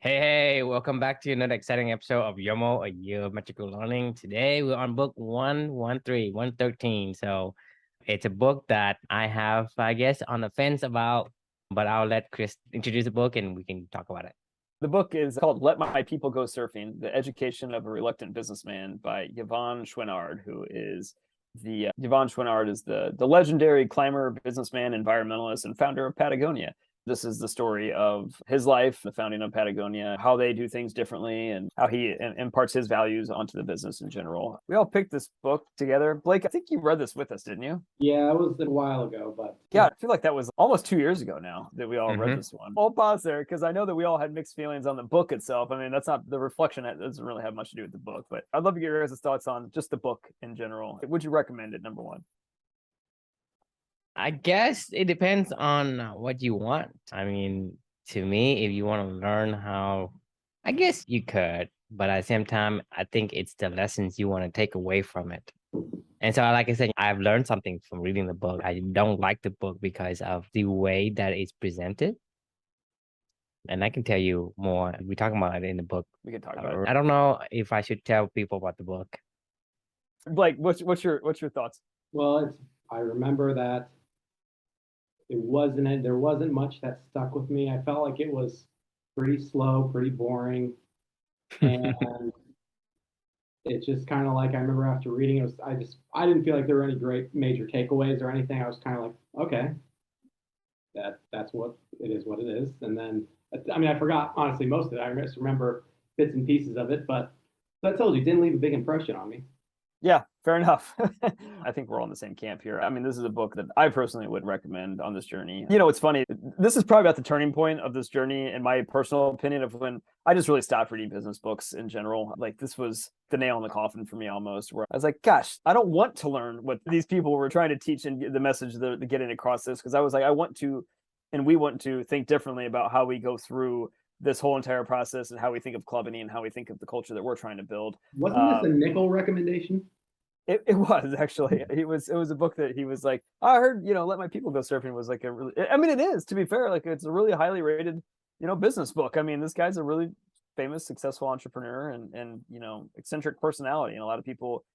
Hey, welcome back to another exciting episode of YOML, a year of magical learning. Today we're on book 113, 113. So it's a book that I have, I guess, on the fence about, but I'll let Chris introduce the book and we can talk about it. The book is called Let My People Go Surfing, The Education of a Reluctant Businessman by Yvon Chouinard, who is Yvon Chouinard is the legendary climber, businessman, environmentalist, and founder of Patagonia. This is the story of his life, the founding of Patagonia, how they do things differently, and how he imparts his values onto the business in general. We all picked this book together. Blake, I think you read this with us, didn't you? Yeah, it was a while ago, but Yeah, I feel like that was almost 2 years ago now that we all read Mhm. this one. I'll pause there because I know that we all had mixed feelings on the book itself. I mean, that's not the reflection. That doesn't really have much to do with the book, but I'd love to get your guys' thoughts on just the book in general. Would you recommend it, number one? I guess it depends on what you want. I mean, to me, if you want to learn how, I guess you could, but at the same time, I think it's the lessons you want to take away from it. And so, like I said, I've learned something from reading the book. I don't like the book because of the way that it's presented. And I can tell you more. We're talking about it in the book. We can talk about it. I don't know if I should tell people about the book. Blake, what's your thoughts? well, I remember that there wasn't much that stuck with me. I felt like it was pretty slow, pretty boring, and it's just kind of like I remember after reading it, I didn't feel like there were any great major takeaways or anything. I was kind of like, okay, that's what it is, what it is. And then I mean, I forgot honestly most of it. I just remember bits and pieces of it, but I told you, it didn't leave a big impression on me. Yeah, fair enough. I think we're all in the same camp here. I mean, this is a book that I personally would recommend on this journey. You know, it's funny. This is probably about the turning point of this journey, in my personal opinion, of when I just really stopped reading business books in general. Like, this was the nail in the coffin for me almost, where I was like, gosh, I don't want to learn what these people were trying to teach and the message they're getting across this. Because I was like, I want to, and we want to think differently about how we go through this whole entire process and how we think of clubbing and how we think of the culture that we're trying to build. Wasn't this a nickel recommendation? It was actually it was a book that he was like, I heard, Let My People Go Surfing was like a really, I mean, it is, to be fair, like it's a really highly rated, business book. I mean, this guy's a really famous, successful entrepreneur and eccentric personality, and a lot of people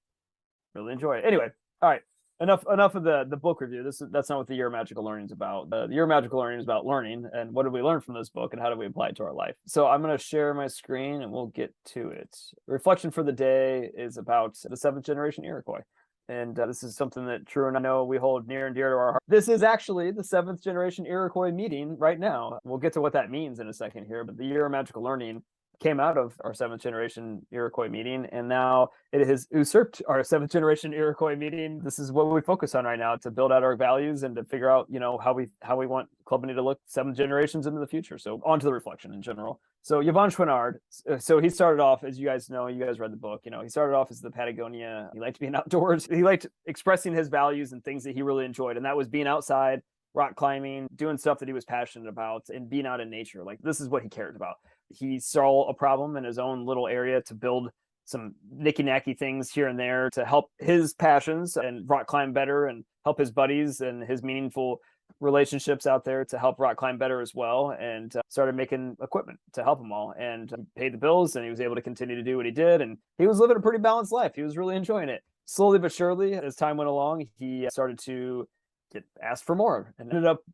really enjoy it. Anyway, all right. Enough of the book review. That's not what the Year of Magical Learning is about. The Year of Magical Learning is about learning and what did we learn from this book and how do we apply it to our life. So I'm going to share my screen and we'll get to it. Reflection for the day is about the Seventh Generation Iroquois. And this is something that Drew and I know we hold near and dear to our heart. This is actually the Seventh Generation Iroquois meeting right now. We'll get to what that means in a second here, but the Year of Magical Learning came out of our Seventh Generation Iroquois meeting, and now it has usurped our Seventh Generation Iroquois meeting. This is what we focus on right now, to build out our values and to figure out, how we want Clubany to look 7 generations into the future. So on to the reflection in general. So Yvon Chouinard, so he started off, as you guys know, you guys read the book, he started off as the Patagonia. He liked being outdoors. He liked expressing his values and things that he really enjoyed, and that was being outside, rock climbing, doing stuff that he was passionate about, and being out in nature. Like, this is what he cared about. He saw a problem in his own little area to build some nicky-nacky things here and there to help his passions and rock climb better, and help his buddies and his meaningful relationships out there to help rock climb better as well, and started making equipment to help them all, and paid the bills, and he was able to continue to do what he did, and he was living a pretty balanced life. He was really enjoying it. Slowly but surely, as time went along, he started to get asked for more and ended up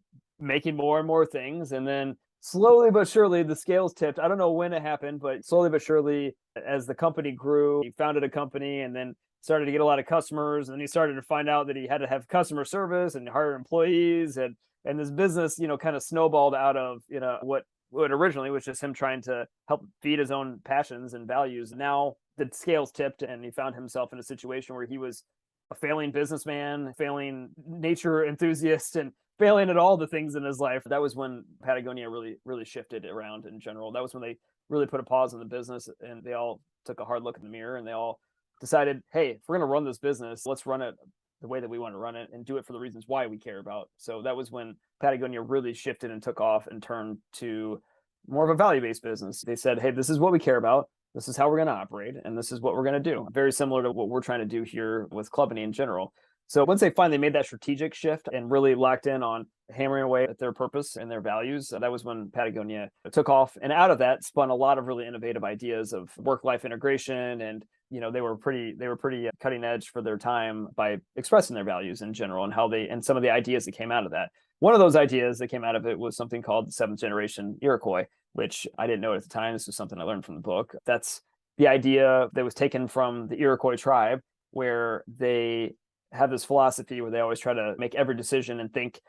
making more and more things, and then slowly but surely the scales tipped. I don't know when it happened, but slowly but surely, as the company grew, he founded a company and then started to get a lot of customers, and then he started to find out that he had to have customer service and hire employees, and this business kind of snowballed out of what originally was just him trying to help feed his own passions and values. Now the scales tipped, and he found himself in a situation where he was a failing businessman, failing nature enthusiast, and failing at all the things in his life. That was when Patagonia really shifted around in general. That was when they really put a pause on the business, and they all took a hard look in the mirror, and they all decided, hey, if we're going to run this business, let's run it the way that we want to run it and do it for the reasons why we care about. So that was when Patagonia really shifted and took off and turned to more of a value-based business. They said, hey, this is what we care about. This is how we're going to operate, and this is what we're going to do. Very similar to what we're trying to do here with Clubany in general. So once they finally made that strategic shift and really locked in on hammering away at their purpose and their values, that was when Patagonia took off. And out of that spun a lot of really innovative ideas of work-life integration. And they were pretty cutting edge for their time by expressing their values in general and some of the ideas that came out of that. One of those ideas that came out of it was something called the Seventh Generation Iroquois, which I didn't know at the time. This was something I learned from the book. That's the idea that was taken from the Iroquois tribe, where they have this philosophy where they always try to make every decision and think,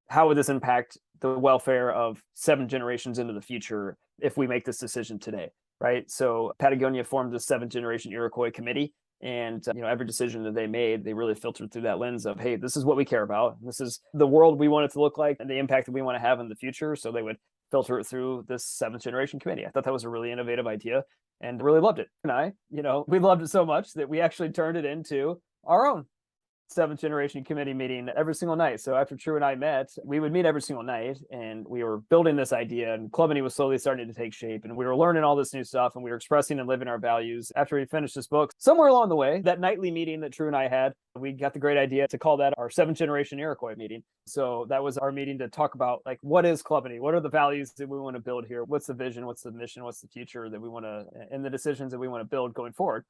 how would this impact the welfare of 7 generations into the future if we make this decision today, right? So Patagonia formed the Seventh Generation Iroquois committee, and every decision that they made, they really filtered through that lens of, hey, this is what we care about. This is the world we want it to look like and the impact that we want to have in the future. So they would filter it through this 7th Generation committee. I thought that was a really innovative idea and really loved it. And we loved it so much that we actually turned it into our own 7th Generation committee meeting every single night. So after True and I met, we would meet every single night, and we were building this idea, and Clubany was slowly starting to take shape, and we were learning all this new stuff, and we were expressing and living our values. After we finished this book, somewhere along the way, that nightly meeting that True and I had, we got the great idea to call that our 7th Generation Iroquois meeting. So that was our meeting to talk about, like, what is Clubany? What are the values that we want to build here? What's the vision? What's the mission? What's the future that we want to, and the decisions that we want to build going forward?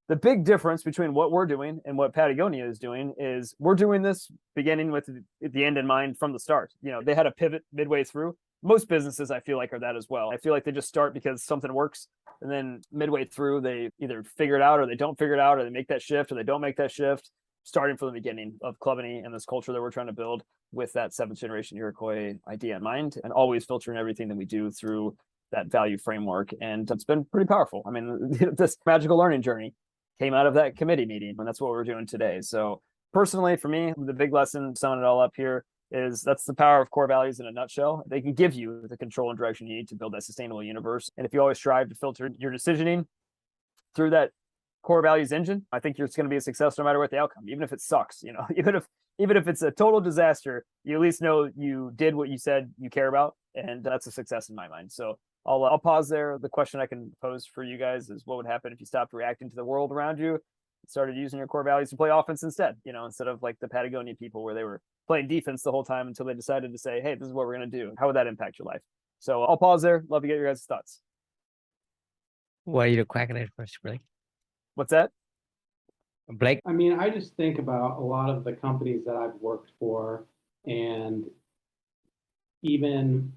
The big difference between what we're doing and what Patagonia is doing is we're doing this beginning with the end in mind from the start. They had a pivot midway through. Most businesses, I feel like, are that as well. I feel like they just start because something works, and then midway through, they either figure it out or they don't figure it out, or they make that shift or they don't make that shift, starting from the beginning of Clubany and this culture that we're trying to build with that 7th Generation Iroquois idea in mind, and always filtering everything that we do through that value framework. And it's been pretty powerful. I mean, this magical learning journey came out of that committee meeting, and that's what we're doing today. So personally, for me, the big lesson, summing it all up here, is that's the power of core values in a nutshell. They can give you the control and direction you need to build that sustainable universe. And if you always strive to filter your decisioning through that core values engine, I think you're going to be a success no matter what the outcome, even if it sucks. Even if it's a total disaster, you at least know you did what you said you care about, and that's a success in my mind. So I'll pause there. The question I can pose for you guys is, what would happen if you stopped reacting to the world around you, started using your core values to play offense instead, instead of like the Patagonia people where they were playing defense the whole time until they decided to say, hey, this is what we're going to do. How would that impact your life? So I'll pause there. Love to get your guys' thoughts. What are you cracking it first, Blake? What's that? Blake? I mean, I just think about a lot of the companies that I've worked for, and even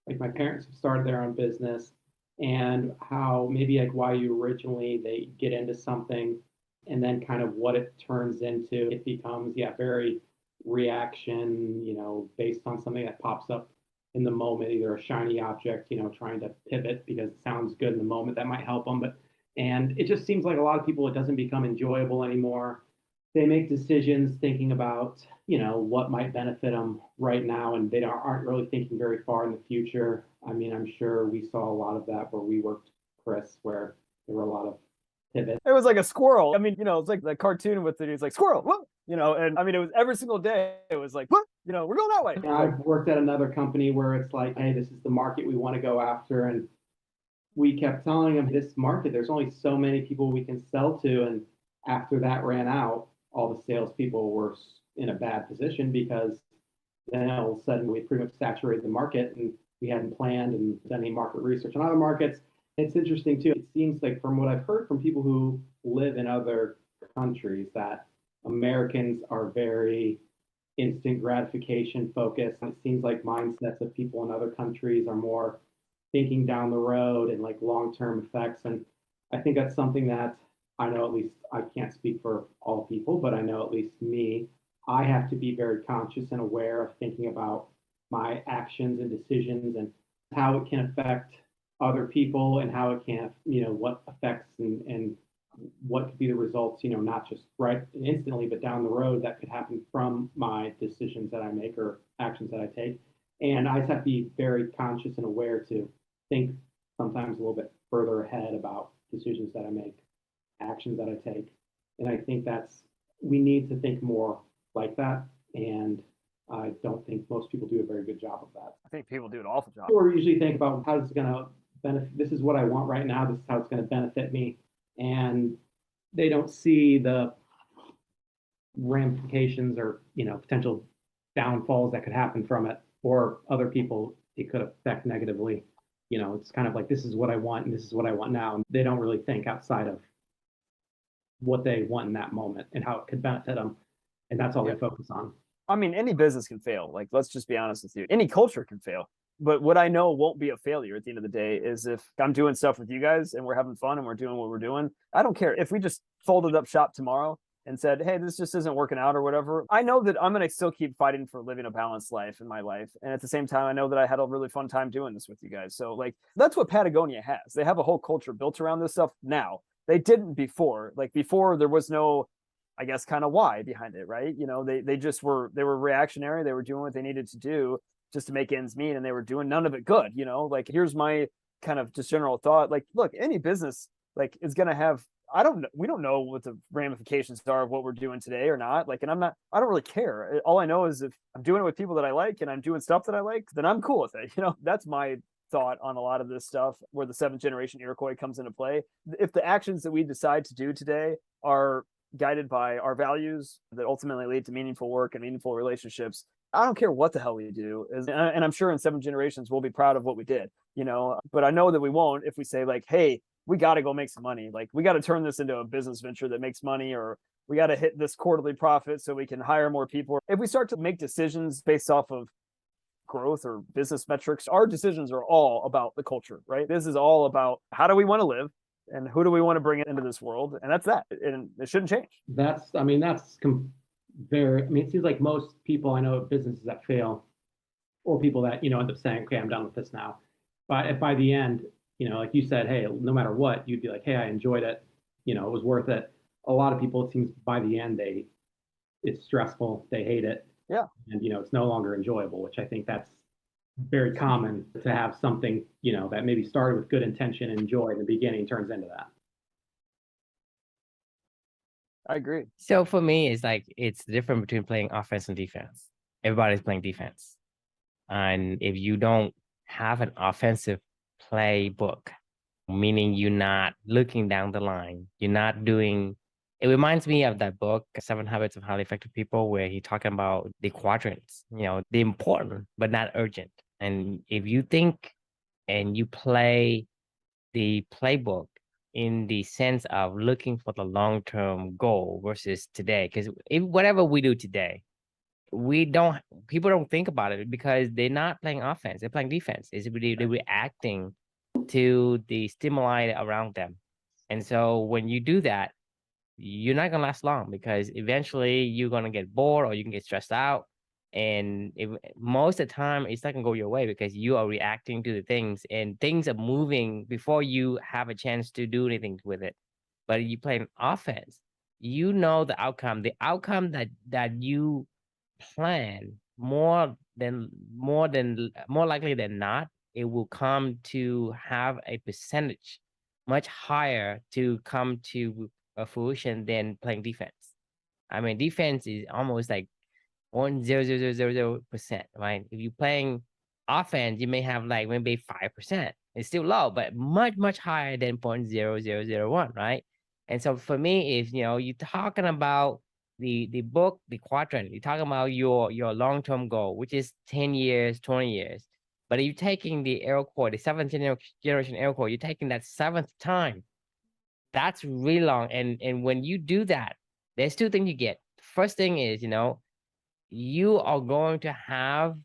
like my parents have started their own business, and how maybe like why you originally they get into something and then kind of what it turns into. It becomes, very reaction, based on something that pops up in the moment, either a shiny object, trying to pivot because it sounds good in the moment, that might help them. And it just seems like a lot of people, it doesn't become enjoyable anymore. They make decisions thinking about, what might benefit them right now, and they aren't really thinking very far in the future. I mean, I'm sure we saw a lot of that where we worked, Chris, where there were a lot of pivots. It was like a squirrel. I mean, it's like the cartoon with it. He's like, squirrel, whoop, and I mean, it was every single day. It was like, what? We're going that way. And I've worked at another company where it's like, hey, this is the market we want to go after. And we kept telling them, this market, there's only so many people we can sell to. And after that ran out, all the salespeople were in a bad position, because then all of a sudden we pretty much saturated the market, and we hadn't planned and done any market research on other markets. It's interesting too. It seems like, from what I've heard from people who live in other countries, that Americans are very instant gratification focused. And it seems like mindsets of people in other countries are more thinking down the road and like long-term effects. And I think that's something that I know, at least I can't speak for all people, but I know at least me, I have to be very conscious and aware of thinking about my actions and decisions and how it can affect other people, and how it can, what effects and what could be the results, not just right instantly, but down the road that could happen from my decisions that I make or actions that I take. And I just have to be very conscious and aware to think sometimes a little bit further ahead about decisions that I make, actions that I take. And I think we need to think more like that. And I don't think most people do a very good job of that. I think people do an awful job. Or usually think about how it's going to benefit. This is what I want right now. This is how it's going to benefit me. And they don't see the ramifications or, potential downfalls that could happen from it, or other people it could affect negatively. It's kind of like, this is what I want and this is what I want now. And they don't really think outside of what they want in that moment and how it could benefit them. And that's all they focus on. I mean, any business can fail. Like, let's just be honest with you. Any culture can fail. But what I know won't be a failure at the end of the day is if I'm doing stuff with you guys and we're having fun and we're doing what we're doing. I don't care if we just folded up shop tomorrow and said, hey, this just isn't working out or whatever. I know that I'm going to still keep fighting for living a balanced life in my life. And at the same time, I know that I had a really fun time doing this with you guys. So like, that's what Patagonia has. They have a whole culture built around this stuff now. They didn't before. Like before, there was no, I guess, kind of why behind it, right? They just were reactionary. They were doing what they needed to do just to make ends meet, and they were doing none of it good. Like here's my kind of just general thought. Like, look, any business like is gonna have, we don't know what the ramifications are of what we're doing today or not. Like, and I don't really care. All I know is if I'm doing it with people that I like and I'm doing stuff that I like, then I'm cool with it. That's my thought on a lot of this stuff where the Seventh Generation Iroquois comes into play. If the actions that we decide to do today are guided by our values that ultimately lead to meaningful work and meaningful relationships, I don't care what the hell we do. And I'm sure in 7 generations we'll be proud of what we did, but I know that we won't if we say like, hey, we got to go make some money. Like we got to turn this into a business venture that makes money, or we got to hit this quarterly profit so we can hire more people. If we start to make decisions based off of growth or business metrics, our decisions are all about the culture, right? This is all about how do we want to live and who do we want to bring into this world? And that's that. And it shouldn't change. It seems like most people I know businesses that fail, or people that, end up saying, okay, I'm done with this now. But by the end, like you said, hey, no matter what, you'd be like, hey, I enjoyed it. It was worth it. A lot of people, it seems by the end, it's stressful. They hate it. Yeah. And, it's no longer enjoyable, which I think that's very common to have something, that maybe started with good intention and joy in the beginning turns into that. I agree. So for me, it's like it's different between playing offense and defense. Everybody's playing defense. And if you don't have an offensive playbook, meaning you're not looking down the line, you're not doing, it reminds me of that book, 7 Habits of Highly Effective People, where he's talking about the quadrants, the important, but not urgent. And if you think and you play the playbook in the sense of looking for the long-term goal versus today, because whatever we do today, people don't think about it because they're not playing offense, they're playing defense. They're reacting to the stimuli around them. And so when you do that, you're not gonna last long because eventually you're gonna get bored or you can get stressed out. And most of the time it's not gonna go your way because you are reacting to the things and things are moving before you have a chance to do anything with it. But you play an offense, the outcome that you plan more likely than not, it will come to have a percentage much higher to come to a fruition than playing defense. I mean, defense is almost like 0.00000%, right? If you're playing offense, you may have like maybe 5%. It's still low, but much higher than 0.0001, right? And so for me, if you're talking about the book, the quadrant, you're talking about your long-term goal, which is 10 years, 20 years. But if you're taking the Iroquois, the 7th generation Iroquois, you're taking that 7th time. That's really long. And when you do that, there's 2 things you get. First thing is, you are going to have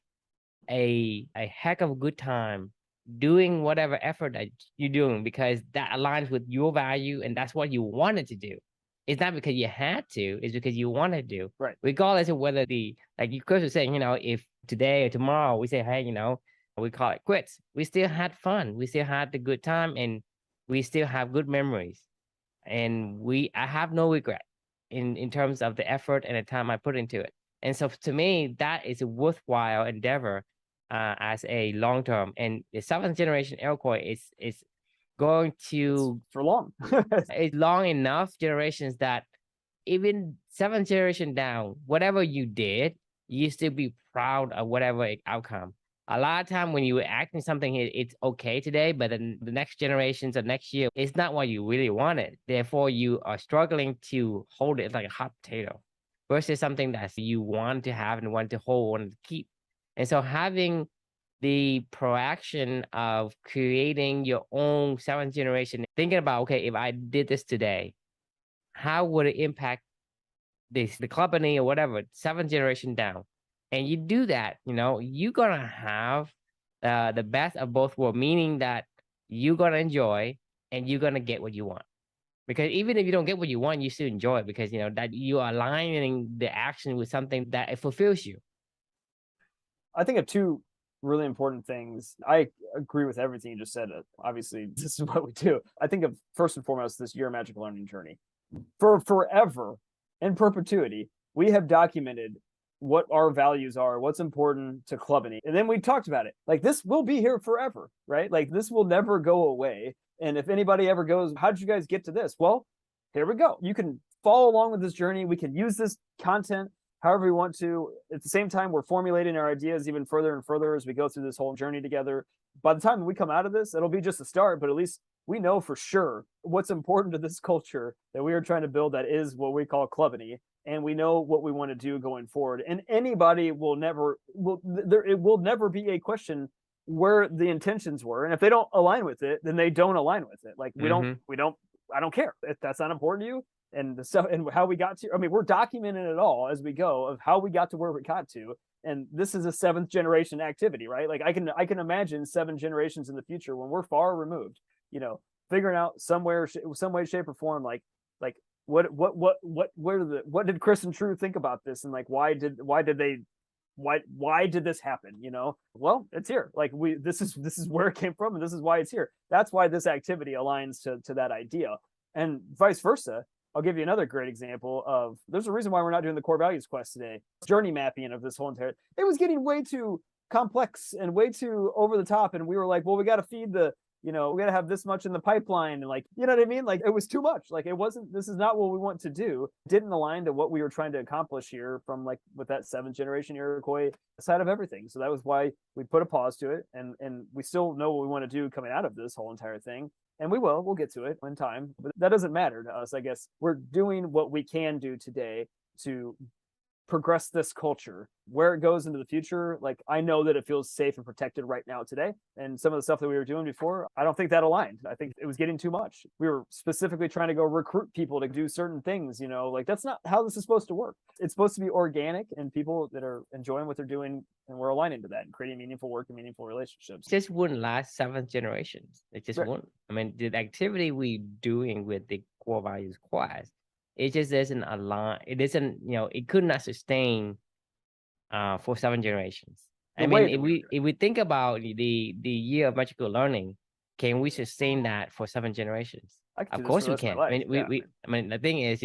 a heck of a good time doing whatever effort that you're doing because that aligns with your value and that's what you wanted to do. It's not because you had to, it's because you wanted to. Right. Regardless of whether like you could have saying, if today or tomorrow we say, hey, we call it quits. We still had fun. We still had the good time and we still have good memories. And I have no regret in terms of the effort and the time I put into it. And so to me, that is a worthwhile endeavor as a long term. And the 7th generation Iroquois is going to for long. It's long enough generations that even 7th generation down, whatever you did, you still be proud of whatever outcome. A lot of time when you act in something, it's okay today, but then the next generations or next year, it's not what you really wanted. Therefore, you are struggling to hold it like a hot potato. versus something that you want to have and want to hold and keep. And so having the proaction of creating your own seventh generation, thinking about, okay, if I did this today, how would it impact the company or whatever, seventh generation down? And you do that, you're gonna have the best of both worlds, meaning that you're gonna enjoy and you're gonna get what you want. Because even if you don't get what you want, you still enjoy it because that you are aligning the action with something that it fulfills you. I think of two really important things. I agree with everything you just said. Obviously, this is what we do. I think of first and foremost this Year of Magic Learning journey. For forever, in perpetuity, we have documented what our values are, what's important to Clubbing. And then we talked about it. Like, this will be here forever, right? Like, this will never go away. And if anybody ever goes, how did you guys get to this? Well, here we go. You can follow along with this journey. We can use this content however we want to. At the same time, we're formulating our ideas even further and further as we go through this whole journey together. By the time we come out of this, it'll be just a start, but at least we know for sure what's important to this culture that we are trying to build, that is what we call Clubbing. And we know what we want to do going forward. And anybody it will never be a question where the intentions were. And if they don't align with it, then they don't align with it. Like, I don't care if that's not important to you. And the stuff and how we got to, we're documenting it all as we go of how we got to where we got to. And this is a seventh generation activity, right? Like, I can imagine 7 generations in the future when we're far removed, figuring out some way, shape, or form, like what did Chris and True think about this, and like why did this happen? Well, it's here. Like, this is where it came from, and this is why it's here. That's why this activity aligns to that idea, and vice versa. I'll give you another great example of, there's a reason why we're not doing the core values quest today. Journey mapping of this whole entire, it was getting way too complex and way too over the top, and we were like, well, we got to feed the, we got to have this much in the pipeline, and like, you know what I mean? Like, it was too much. Like, this is not what we want to do. It didn't align to what we were trying to accomplish here from, like, with that 7th generation Iroquois side of everything. So that was why we put a pause to it, and we still know what we want to do coming out of this whole entire thing. And we'll get to it in time, but that doesn't matter to us. I guess we're doing what we can do today to progress this culture. Where it goes into the future, like, I know that it feels safe and protected right now today, and some of the stuff that we were doing before, I don't think that aligned. I think it was getting too much. We were specifically trying to go recruit people to do certain things, like, that's not how this is supposed to work. It's supposed to be organic, and people that are enjoying what they're doing, and we're aligning to that and creating meaningful work and meaningful relationships. It just wouldn't last 7 generations. It just wouldn't. The activity we doing with the core values quest, it just doesn't align. It doesn't, it could not sustain for 7 generations. If we think about the year of magical learning, can we sustain that for 7 generations? Of course we can. The thing is,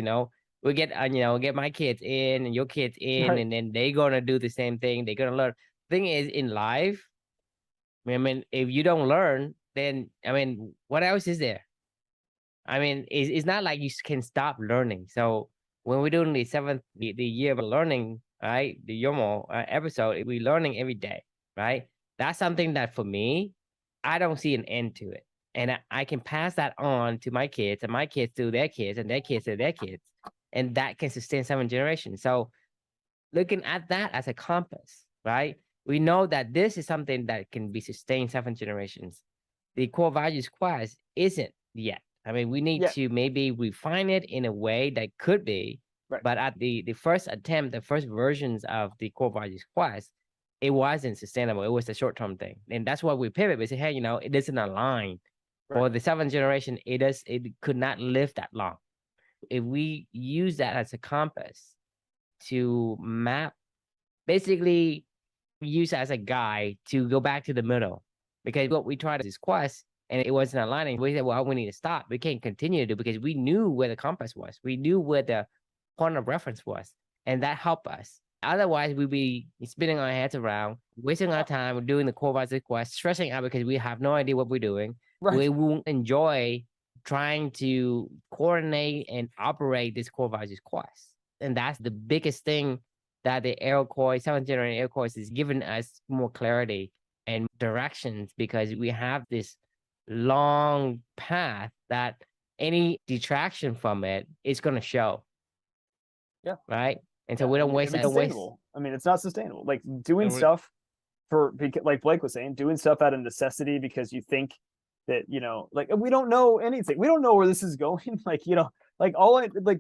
we get my kids in and your kids in, right, and then they're gonna do the same thing. They're gonna learn. Thing is, in life, if you don't learn, then what else is there? It's not like you can stop learning. So when we're doing the year of learning, right, the YOML episode, we're learning every day, right? That's something that for me, I don't see an end to it. And I can pass that on to my kids, and my kids to their kids, and their kids to their kids. And that can sustain 7 generations. So looking at that as a compass, right? We know that this is something that can be sustained 7 generations. The core values quest isn't yet. We need to maybe refine it in a way that could be, right, but at the first attempt, the first versions of the core values quest, it wasn't sustainable. It was a short-term thing. And that's why we pivot. We say, hey, it doesn't align. Right. For the 7th generation, it could not live that long. If we use that as a compass to map, basically use as a guide to go back to the middle, because what we tried is quest, and it wasn't aligning. We said, well, we need to stop. We can't continue to do, because we knew where the compass was. We knew where the point of reference was, and that helped us. Otherwise, we'd be spinning our heads around, wasting our time doing the core values quest, stressing out because we have no idea what we're doing. Right. We won't enjoy trying to coordinate and operate this core values quest. And that's the biggest thing that the Iroquois, 7th generation Iroquois, is giving us more clarity and directions, because we have this long path that any detraction from it is going to show. Yeah. Right. And so we don't waste. It's sustainable. I mean, it's not sustainable. Like doing No, we- stuff for, like Blake was saying, doing stuff out of necessity because you think that, like we don't know anything. We don't know where this is going. Like, like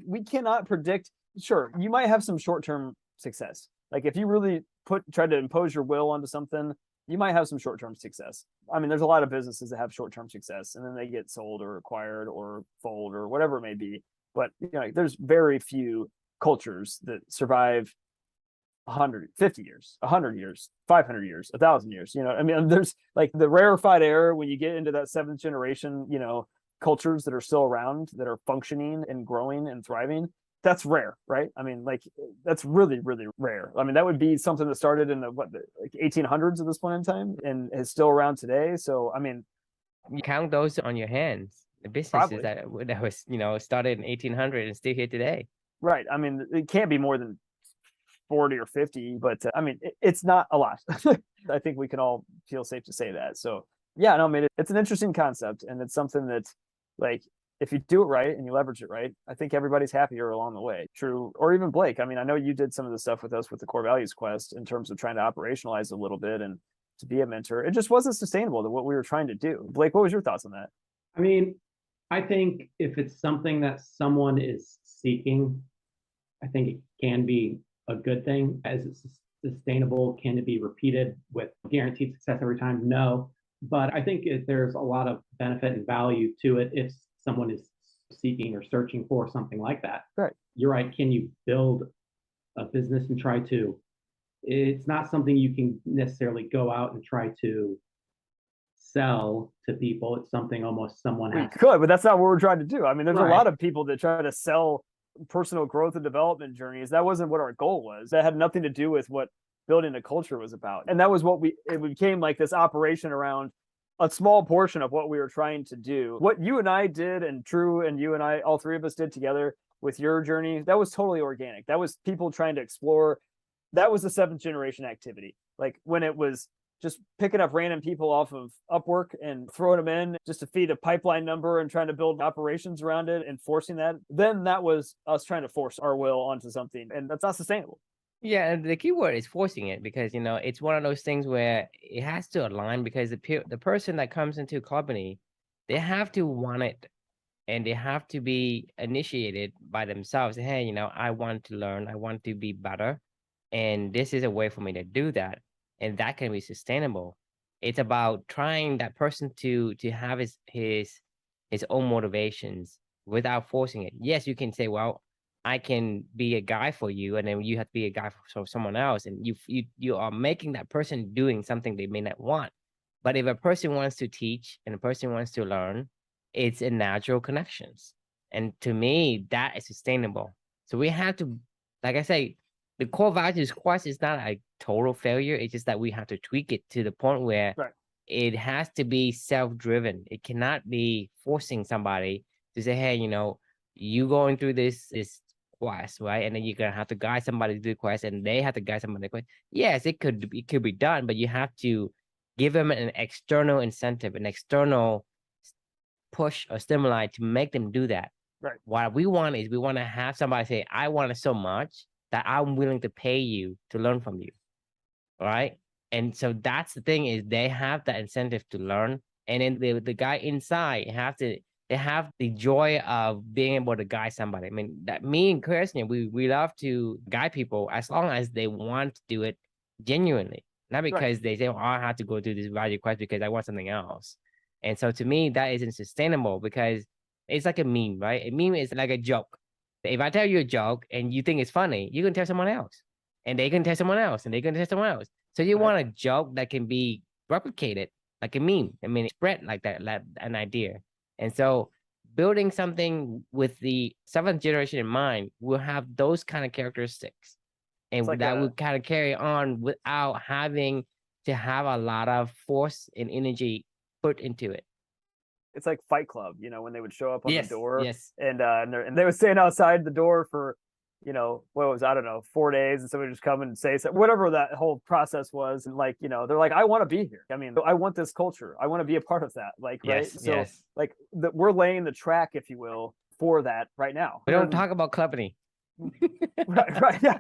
we cannot predict. Sure, you might have some short-term success. Like if you really try to impose your will onto something, you might have some short-term success. I mean, there's a lot of businesses that have short-term success and then they get sold or acquired or fold or whatever it may be. But there's very few cultures that survive 150 years, 100 years, 500 years, 1,000 years. I mean, there's like the rarefied air when you get into that seventh generation, cultures that are still around, that are functioning and growing and thriving. That's rare, right? I mean, like that's really, really rare. I mean, that would be something that started in the 1800s at this point in time and is still around today. So, I mean, you count those on your hands. The businesses that was started in 1800 and still here today. Right. I mean, it can't be more than 40 or 50, but I mean, it's not a lot. I think we can all feel safe to say that. So yeah, no, I mean, it's an interesting concept and it's something that, like, if you do it right and you leverage it right, I think everybody's happier along the way. True. Or even Blake. I mean, I know you did some of the stuff with us with the core values quest in terms of trying to operationalize a little bit and to be a mentor. It just wasn't sustainable to what we were trying to do. Blake, what was your thoughts on that? I mean, I think if it's something that someone is seeking, I think it can be a good thing. As it's sustainable, can it be repeated with guaranteed success every time? No. But I think there's a lot of benefit and value to it if someone is seeking or searching for something like that. Right. You're right. Can you build a business and try to? It's not something you can necessarily go out and try to sell to people. It's something almost someone has. We could, but that's not what we're trying to do. I mean, there's a lot of people that try to sell personal growth and development journeys. That wasn't what our goal was. That had nothing to do with what building a culture was about. And that was it became like this operation around a small portion of what we were trying to do. What you and I did, and Drew and you and I, all three of us did together with your journey, that was totally organic. That was people trying to explore. That was the seventh generation activity. Like when it was just picking up random people off of Upwork and throwing them in just to feed a pipeline number and trying to build operations around it and forcing that. Then that was us trying to force our will onto something, and that's not sustainable. Yeah, and the key word is forcing it because it's one of those things where it has to align because the person that comes into a company, they have to want it and they have to be initiated by themselves. Hey, I want to learn, I want to be better, and this is a way for me to do that, and that can be sustainable. It's about trying that person to have his own motivations without forcing it. Yes, you can say, well, I can be a guy for you, and then you have to be a guy for someone else, and you are making that person doing something they may not want. But if a person wants to teach and a person wants to learn, it's a natural connections, and to me, that is sustainable. So we have to, like I say, the core values quest is not a total failure. It's just that we have to tweak it to the point where it has to be self-driven. It cannot be forcing somebody to say, hey, you going through this quest, right? And then you're gonna have to guide somebody to do the quest, and they have to guide somebody to quest. Yes, it could be done, but you have to give them an external incentive, an external push or stimuli to make them do that. Right. What we want is we want to have somebody say, I want it so much that I'm willing to pay you to learn from you. Right. And so that's the thing is they have that incentive to learn. And then the guy inside they have the joy of being able to guide somebody. I mean, that me and Kirsten, we love to guide people as long as they want to do it genuinely, not because they say, oh, I have to go do this value quest because I want something else. And so to me, that isn't sustainable because it's like a meme, right? A meme is like a joke. If I tell you a joke and you think it's funny, you can tell someone else, and they can tell someone else, and they can tell someone else. So you want a joke that can be replicated like a meme. I mean, spread like that, an idea. And so building something with the seventh generation in mind will have those kind of characteristics. And like that would kind of carry on without having to have a lot of force and energy put into it. It's like Fight Club, when they would show up on the door, and they would stand outside the door for, what was, I don't know, 4 days, and somebody would just come and say whatever that whole process was, and like, they're like, I want to be here. I mean, I want this culture. I want to be a part of that. Like, right? So, like, we're laying the track, if you will, for that right now. We don't talk about company. Right. Yeah.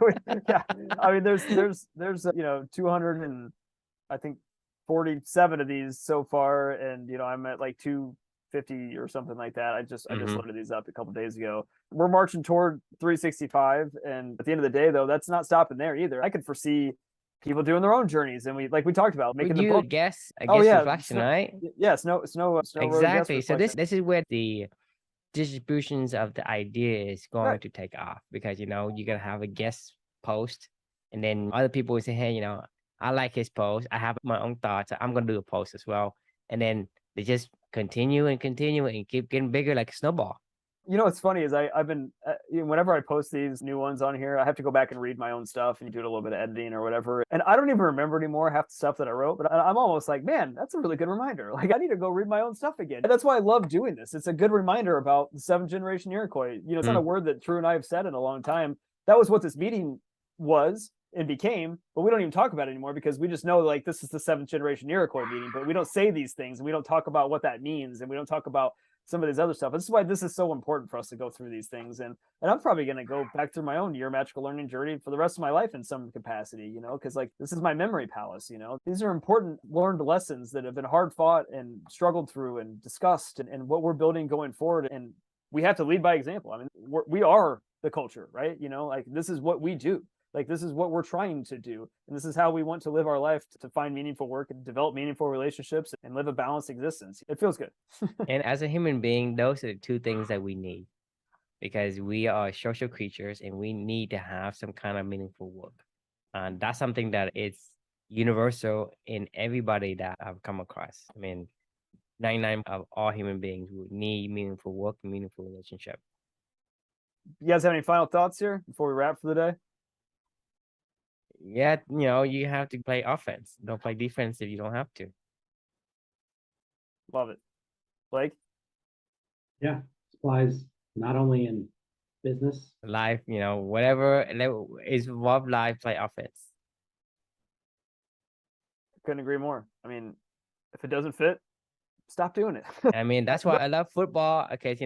Yeah. I mean, there's 200 and I think 47 of these so far, and I'm at like 250 or something like that. I just loaded these up a couple days ago. We're marching toward 365, and at the end of the day, though, that's not stopping there either. I could foresee people doing their own journeys, and we talked about Would making the you book. guess a Oh guess yeah, reflection, right? yeah, snow road guess Exactly. So reflection. this is where the distributions of the idea is going Right. to take off, because you're gonna have a guest post, and then other people will say, hey, I like his post, I have my own thoughts, I'm gonna do a post as well, and then they just continue and continue and keep getting bigger like a snowball. What's funny is I've been whenever I post these new ones on here, I have to go back and read my own stuff and do a little bit of editing or whatever. And I don't even remember anymore half the stuff that I wrote, but I'm almost like, man, that's a really good reminder. Like I need to go read my own stuff again. And that's why I love doing this. It's a good reminder about the Seventh Generation Iroquois. It's not a word that Drew and I have said in a long time. That was what this meeting was and became, but we don't even talk about it anymore because we just know like this is the Seventh Generation Iroquois meeting, but we don't say these things and we don't talk about what that means and we don't talk about some of this other stuff. This is why this is so important for us to go through these things. And I'm probably going to go back through my own year magical learning journey for the rest of my life in some capacity, because like this is my memory palace. These are important learned lessons that have been hard fought and struggled through and discussed, and what we're building going forward. And we have to lead by example. I mean, we are the culture, right? Like this is what we do. Like this is what we're trying to do, and this is how we want to live our life, to find meaningful work and develop meaningful relationships and live a balanced existence. It feels good. And as a human being, those are the two things that we need, because we are social creatures and we need to have some kind of meaningful work. And that's something that is universal in everybody that I've come across. I mean, 99 of all human beings would need meaningful work and meaningful relationship. You guys have any final thoughts here before we wrap for the day? Yeah, you have to play offense. Don't play defense if you don't have to. Love it. Blake? Yeah, applies not only in business. Life, whatever is involved life, play offense. Couldn't agree more. I mean, if it doesn't fit, stop doing it. I mean, that's why I love football. Okay,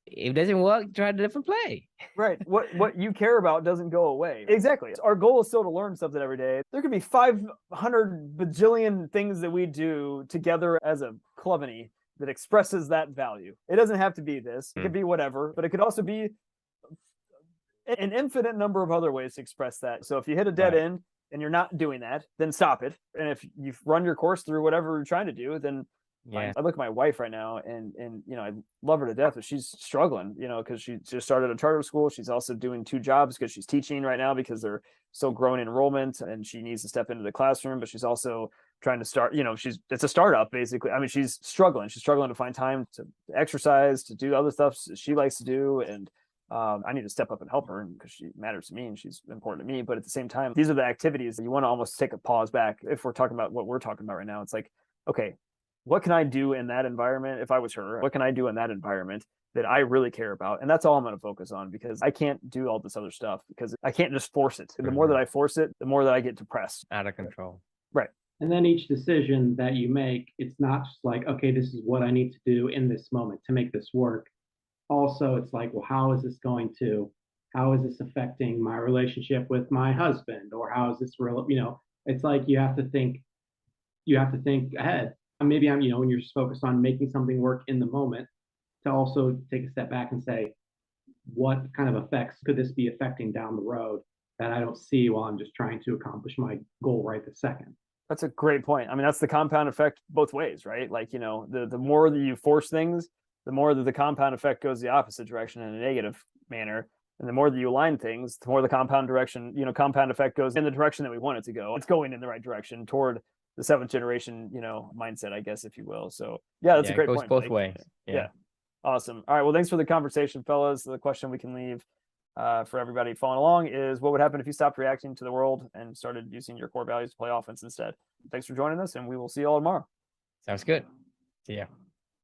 if it doesn't work, try a different play. Right. What you care about doesn't go away. Exactly. Our goal is still to learn something every day. There could be 500 bajillion things that we do together as a clubany that expresses that value. It doesn't have to be this. It could be whatever, but it could also be an infinite number of other ways to express that. So if you hit a dead end and you're not doing that, then stop it. And if you've run your course through whatever you're trying to do, then I look at my wife right now and I love her to death, but she's struggling, because she just started a charter school. She's also doing 2 jobs because she's teaching right now because they're so growing enrollment and she needs to step into the classroom, but she's also trying to start, it's a startup basically. I mean, she's struggling to find time to exercise, to do other stuff she likes to do. And I need to step up and help her because she matters to me and she's important to me. But at the same time, these are the activities that you want to almost take a pause back. If we're talking about what we're talking about right now, it's like, okay, what can I do in that environment? If I was her, what can I do in that environment that I really care about? And that's all I'm going to focus on, because I can't do all this other stuff because I can't just force it. The more that I force it, the more that I get depressed. Out of control. Right. And then each decision that you make, it's not just like, okay, this is what I need to do in this moment to make this work. Also, it's like, well, how is this affecting my relationship with my husband? Or how is this real? It's like you have to think ahead. Maybe when you're just focused on making something work in the moment, to also take a step back and say, what kind of effects could this be affecting down the road that I don't see while I'm just trying to accomplish my goal right this second? That's a great point. I mean, that's the compound effect both ways, right? Like, the more that you force things, the more that the compound effect goes the opposite direction in a negative manner. And the more that you align things, the more the compound effect goes in the direction that we want it to go. It's going in the right direction toward the 7th generation, mindset, I guess, if you will. So yeah, that's a great point. It goes both ways. Yeah. Awesome. All right. Well, thanks for the conversation, fellas. The question we can leave for everybody following along is, what would happen if you stopped reacting to the world and started using your core values to play offense instead? Thanks for joining us, and we will see you all tomorrow. Sounds good. See ya.